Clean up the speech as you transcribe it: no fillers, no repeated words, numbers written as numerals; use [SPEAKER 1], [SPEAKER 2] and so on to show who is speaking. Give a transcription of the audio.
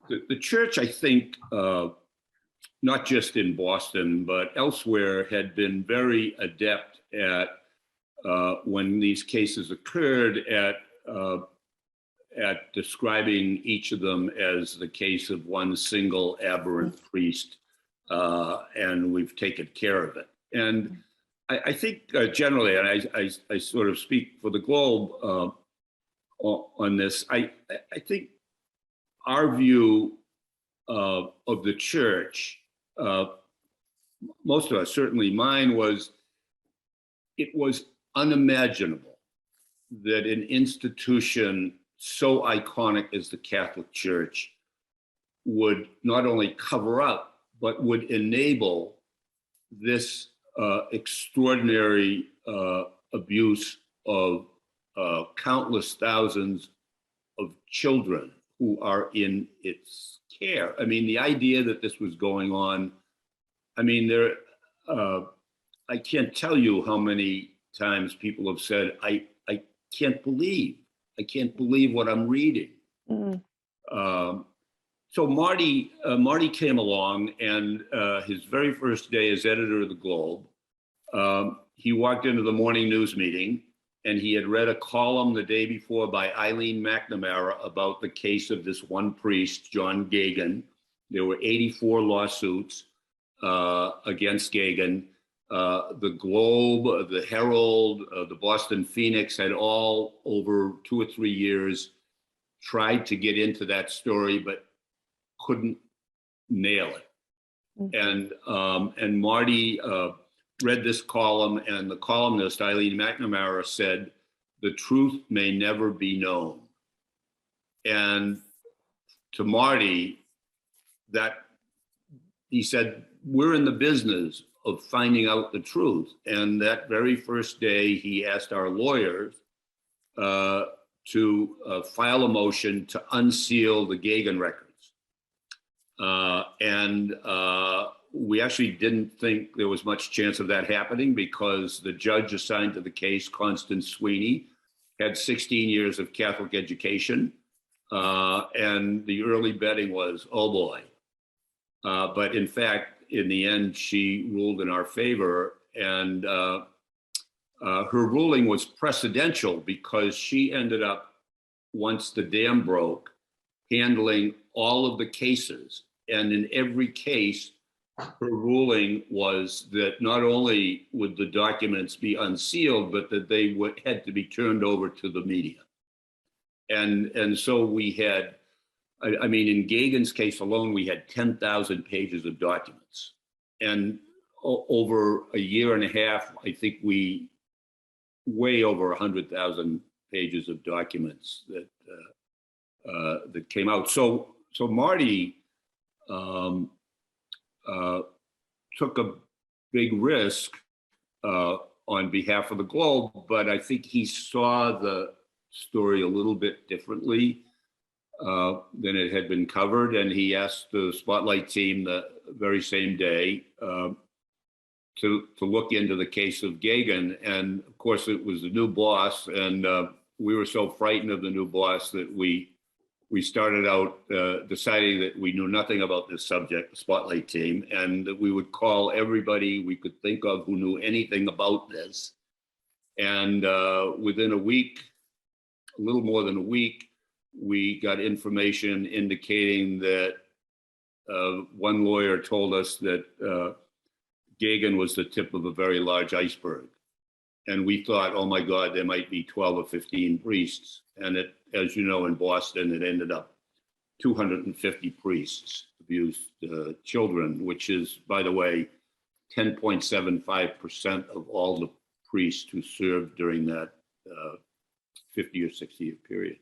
[SPEAKER 1] The church, I think, not just in Boston, but elsewhere, had been very adept at, when these cases occurred, at describing each of them as the case of one single aberrant priest, and we've taken care of it. And I think generally, and I sort of speak for the Globe on this, I think our view of the church, most of us, certainly mine, was it was unimaginable that an institution so iconic as the Catholic Church would not only cover up, but would enable this extraordinary abuse of countless thousands of children who are in its care. I mean, the idea that this was going on, I mean, I can't tell you how many times people have said, I can't believe what I'm reading. So Marty came along, and his very first day as editor of the Globe, he walked into the morning news meeting, and he had read a column the day before by Eileen McNamara about the case of this one priest, John Gagan. There were 84 lawsuits against Gagan. The Globe, the Herald, the Boston Phoenix had all, over 2 or 3 years, tried to get into that story, but couldn't nail it. And Marty read this column, and the columnist, Eileen McNamara, said, "The truth may never be known." And to Marty, that he said, we're in the business of finding out the truth. And that very first day, he asked our lawyers to file a motion to unseal the Gagan records. We actually didn't think there was much chance of that happening, because the judge assigned to the case, Constance Sweeney, had 16 years of Catholic education. And the early betting was, oh boy. But in fact, in the end, she ruled in our favor. And her ruling was precedential, because she ended up, once the dam broke, handling all of the cases. And in every case, her ruling was that not only would the documents be unsealed, but that they had to be turned over to the media. And so we had, I mean, in Gagan's case alone, we had 10,000 pages of documents. And over a year and a half, I think we way over 100,000 pages of documents that came out. So Marty took a big risk on behalf of the Globe, but I think he saw the story a little bit differently than it had been covered. And he asked the Spotlight team the very same day to look into the case of Gagan. And of course, it was a new boss, and we were so frightened of the new boss that we started out deciding that we knew nothing about this subject, the Spotlight team, and that we would call everybody we could think of who knew anything about this. And within a week, a little more than a week, we got information indicating that one lawyer told us that Gagan was the tip of a very large iceberg. And we thought, oh my God, there might be 12 or 15 priests. And it, as you know, in Boston, it ended up 250 priests abused children, which is, by the way, 10.75% of all the priests who served during that 50 or 60 year period.